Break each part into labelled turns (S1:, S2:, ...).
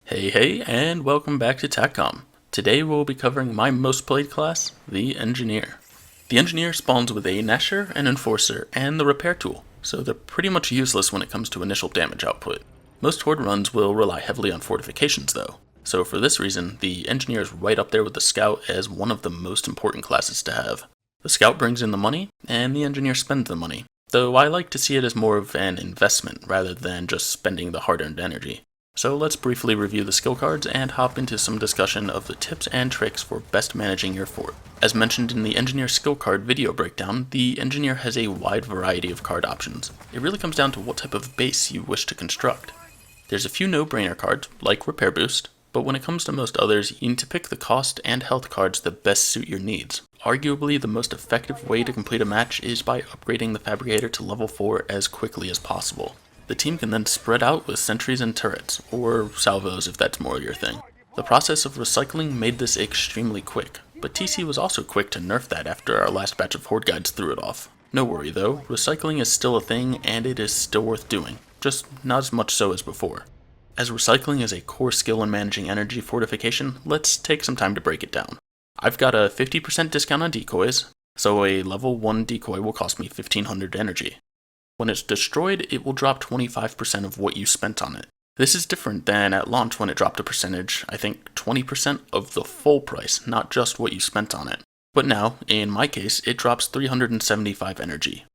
S1: Hey, and welcome back to Tac-Com. Today we'll be covering my most played class, the Engineer. The Engineer spawns with a Nasher, an Enforcer, and the Repair tool, so they're pretty much useless when it comes to initial damage output. Most Horde runs will rely heavily on fortifications though, so for this reason, the Engineer is right up there with the Scout as one of the most important classes to have. The Scout brings in the money, and the Engineer spends the money, though I like to see it as more of an investment rather than just spending the hard-earned energy. So let's briefly review the skill cards and hop into some discussion of the tips and tricks for best managing your fort. As mentioned in the Engineer skill card video breakdown, the Engineer has a wide variety of card options. It really comes down to what type of base you wish to construct. There's a few no-brainer cards, like Repair Boost, but when it comes to most others, you need to pick the cost and health cards that best suit your needs. Arguably, the most effective way to complete a match is by upgrading the Fabricator to level 4 as quickly as possible. The team can then spread out with sentries and turrets, or salvos if that's more your thing. The process of recycling made this extremely quick, but TC was also quick to nerf that after our last batch of Horde Guides threw it off. No worry though, recycling is still a thing and it is still worth doing, just not as much so as before. As recycling is a core skill in managing energy fortification, let's take some time to break it down. I've got a 50% discount on decoys, so a level 1 decoy will cost me 1500 energy. When it's destroyed, it will drop 25% of what you spent on it. This is different than at launch when it dropped a percentage, I think 20% of the full price, not just what you spent on it. But now, in my case, it drops 375 energy.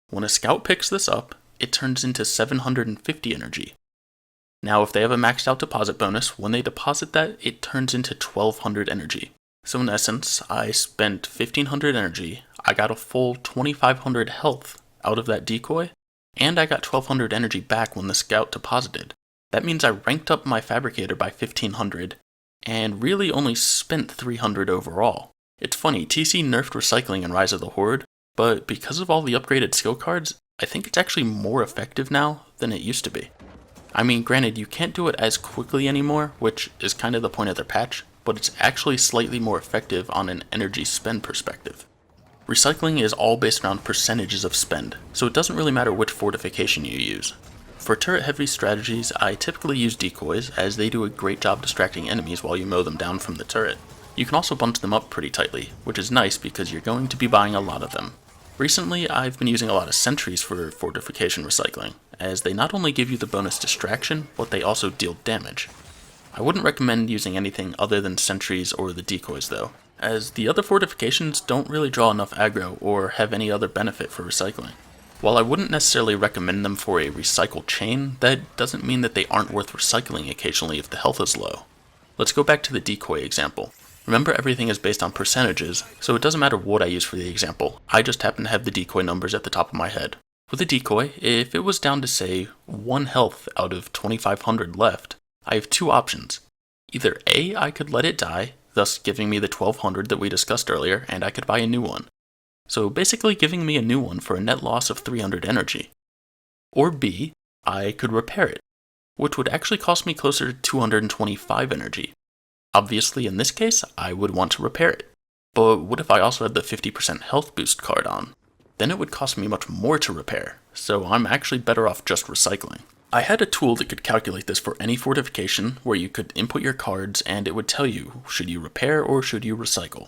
S1: When a scout picks this up, it turns into 750 energy. Now if they have a maxed out deposit bonus, when they deposit that, it turns into 1200 energy. So in essence, I spent 1500 energy, I got a full 2500 health out of that decoy, and I got 1200 energy back when the scout deposited. That means I ranked up my Fabricator by 1500, and really only spent 300 overall. It's funny, TC nerfed recycling in Rise of the Horde, but because of all the upgraded skill cards, I think it's actually more effective now than it used to be. I mean, granted, you can't do it as quickly anymore, which is kind of the point of their patch, but it's actually slightly more effective on an energy spend perspective. Recycling is all based around percentages of spend, so it doesn't really matter which fortification you use. For turret-heavy strategies, I typically use decoys, as they do a great job distracting enemies while you mow them down from the turret. You can also bunch them up pretty tightly, which is nice because you're going to be buying a lot of them. Recently, I've been using a lot of sentries for fortification recycling, as they not only give you the bonus distraction, but they also deal damage. I wouldn't recommend using anything other than sentries or the decoys though, as the other fortifications don't really draw enough aggro or have any other benefit for recycling. While I wouldn't necessarily recommend them for a recycle chain, that doesn't mean that they aren't worth recycling occasionally if the health is low. Let's go back to the decoy example. Remember, everything is based on percentages, so it doesn't matter what I use for the example, I just happen to have the decoy numbers at the top of my head. With a decoy, if it was down to say 1 health out of 2500 left, I have two options. Either A, I could let it die, thus giving me the 1200 that we discussed earlier, and I could buy a new one. So basically giving me a new one for a net loss of 300 energy. Or B, I could repair it, which would actually cost me closer to 225 energy. Obviously in this case, I would want to repair it. But what if I also had the 50% health boost card on? Then it would cost me much more to repair, so I'm actually better off just recycling. I had a tool that could calculate this for any fortification where you could input your cards and it would tell you, should you repair or should you recycle?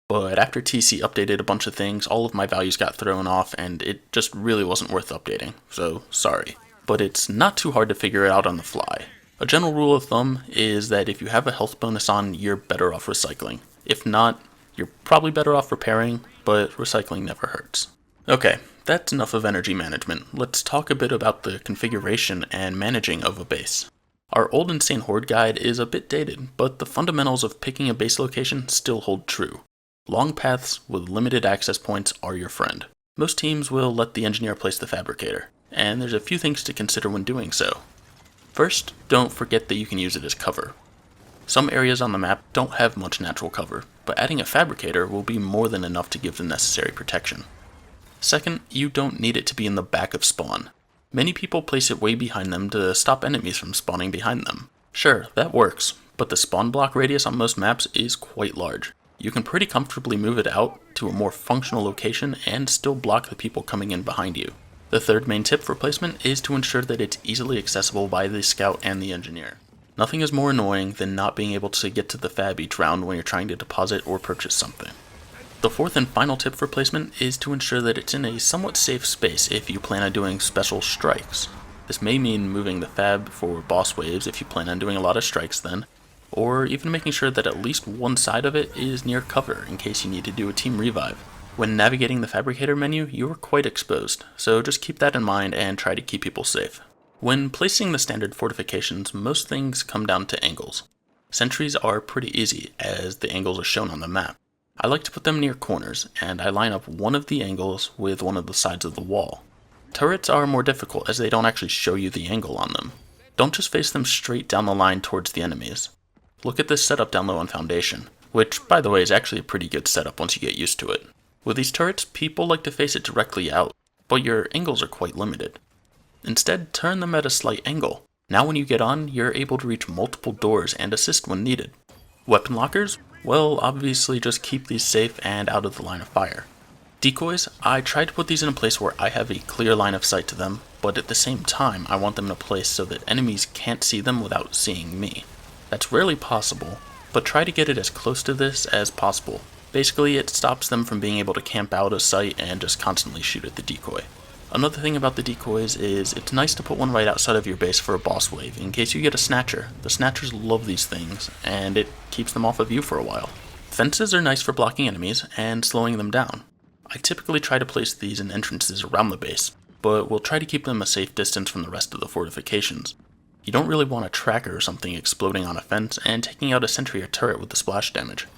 S1: But after TC updated a bunch of things, all of my values got thrown off and it just really wasn't worth updating, so sorry. But it's not too hard to figure it out on the fly. A general rule of thumb is that if you have a health bonus on, you're better off recycling. If not, you're probably better off repairing, but recycling never hurts. Okay, that's enough of energy management. Let's talk a bit about the configuration and managing of a base. Our old Insane Horde guide is a bit dated, but the fundamentals of picking a base location still hold true. Long paths with limited access points are your friend. Most teams will let the engineer place the fabricator, and there's a few things to consider when doing so. First, don't forget that you can use it as cover. Some areas on the map don't have much natural cover, but adding a fabricator will be more than enough to give the necessary protection. Second, you don't need it to be in the back of spawn. Many people place it way behind them to stop enemies from spawning behind them. Sure, that works, but the spawn block radius on most maps is quite large. You can pretty comfortably move it out to a more functional location and still block the people coming in behind you. The third main tip for placement is to ensure that it's easily accessible by the scout and the engineer. Nothing is more annoying than not being able to get to the fab each round when you're trying to deposit or purchase something. The fourth and final tip for placement is to ensure that it's in a somewhat safe space if you plan on doing special strikes. This may mean moving the fab for boss waves if you plan on doing a lot of strikes then, or even making sure that at least one side of it is near cover in case you need to do a team revive. When navigating the fabricator menu, you are quite exposed, so just keep that in mind and try to keep people safe. When placing the standard fortifications, most things come down to angles. Sentries are pretty easy, as the angles are shown on the map. I like to put them near corners, and I line up one of the angles with one of the sides of the wall. Turrets are more difficult as they don't actually show you the angle on them. Don't just face them straight down the line towards the enemies. Look at this setup down low on Foundation, which by the way is actually a pretty good setup once you get used to it. With these turrets, people like to face it directly out, but your angles are quite limited. Instead, turn them at a slight angle. Now when you get on, you're able to reach multiple doors and assist when needed. Weapon lockers? Well, obviously just keep these safe and out of the line of fire. Decoys? I try to put these in a place where I have a clear line of sight to them, but at the same time I want them in a place so that enemies can't see them without seeing me. That's rarely possible, but try to get it as close to this as possible. Basically, it stops them from being able to camp out of sight and just constantly shoot at the decoy. Another thing about the decoys is it's nice to put one right outside of your base for a boss wave in case you get a snatcher. The snatchers love these things, and it keeps them off of you for a while. Fences are nice for blocking enemies and slowing them down. I typically try to place these in entrances around the base, but we'll try to keep them a safe distance from the rest of the fortifications. You don't really want a tracker or something exploding on a fence and taking out a sentry or turret with the splash damage.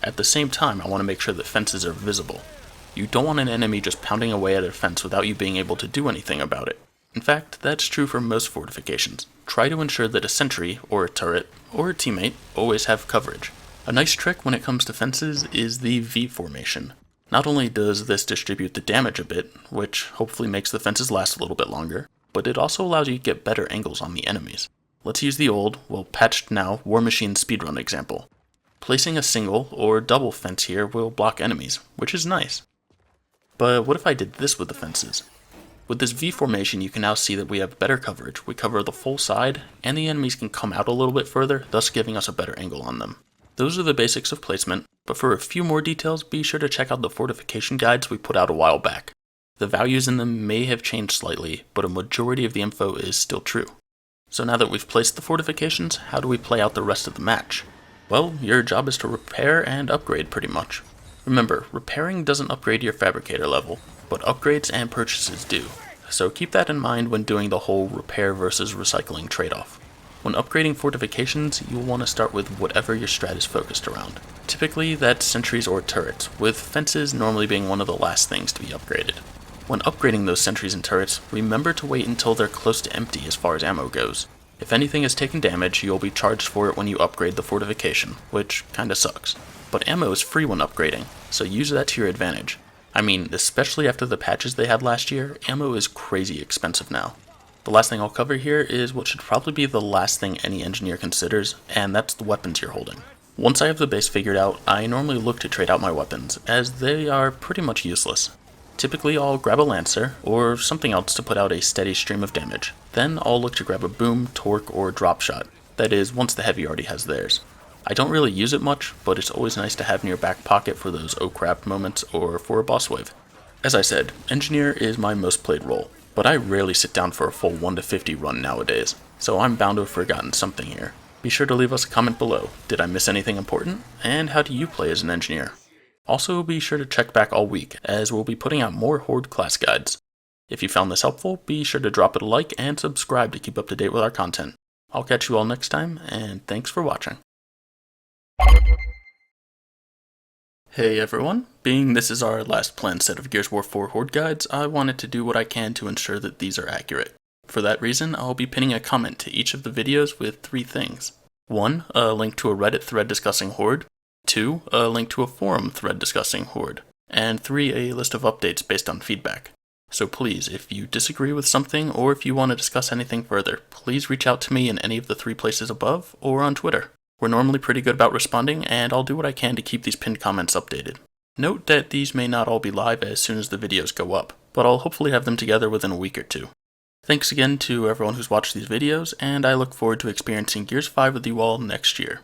S1: At the same time, I want to make sure that fences are visible. You don't want an enemy just pounding away at a fence without you being able to do anything about it. In fact, that's true for most fortifications. Try to ensure that a sentry, or a turret, or a teammate always have coverage. A nice trick when it comes to fences is the V formation. Not only does this distribute the damage a bit, which hopefully makes the fences last a little bit longer, but it also allows you to get better angles on the enemies. Let's use the old, well patched now, War Machine speedrun example. Placing a single or double fence here will block enemies, which is nice. But what if I did this with the fences? With this V formation, you can now see that we have better coverage. We cover the full side, and the enemies can come out a little bit further, thus giving us a better angle on them. Those are the basics of placement, but for a few more details, be sure to check out the fortification guides we put out a while back. The values in them may have changed slightly, but a majority of the info is still true. So now that we've placed the fortifications, how do we play out the rest of the match? Well, your job is to repair and upgrade pretty much. Remember, repairing doesn't upgrade your fabricator level, but upgrades and purchases do. So keep that in mind when doing the whole repair versus recycling trade-off. When upgrading fortifications, you'll want to start with whatever your strat is focused around. Typically, that's sentries or turrets, with fences normally being one of the last things to be upgraded. When upgrading those sentries and turrets, remember to wait until they're close to empty as far as ammo goes. If anything has taken damage, you'll be charged for it when you upgrade the fortification, which kinda sucks. But ammo is free when upgrading, so use that to your advantage. I mean, especially after the patches they had last year, ammo is crazy expensive now. The last thing I'll cover here is what should probably be the last thing any engineer considers, and that's the weapons you're holding. Once I have the base figured out, I normally look to trade out my weapons, as they are pretty much useless. Typically I'll grab a lancer, or something else to put out a steady stream of damage. Then I'll look to grab a boom, torque, or drop shot. That is, once the heavy already has theirs. I don't really use it much, but it's always nice to have in your back pocket for those oh crap moments or for a boss wave. As I said, engineer is my most played role, but I rarely sit down for a full 1 to 50 run nowadays, so I'm bound to have forgotten something here. Be sure to leave us a comment below. Did I miss anything important? And how do you play as an engineer? Also, be sure to check back all week, as we'll be putting out more Horde class guides. If you found this helpful, be sure to drop it a like and subscribe to keep up to date with our content. I'll catch you all next time, and thanks for watching. Hey everyone, being this is our last planned set of Gears War 4 Horde guides, I wanted to do what I can to ensure that these are accurate. For that reason, I'll be pinning a comment to each of the videos with 3 things. 1, a link to a Reddit thread discussing Horde. 2, a link to a forum thread discussing Horde. And 3, a list of updates based on feedback. So please, if you disagree with something or if you want to discuss anything further, please reach out to me in any of the 3 places above or on Twitter. We're normally pretty good about responding, and I'll do what I can to keep these pinned comments updated. Note that these may not all be live as soon as the videos go up. but I'll hopefully have them together within a week or two. Thanks again to everyone who's watched these videos, and I look forward to experiencing Gears 5 with you all next year.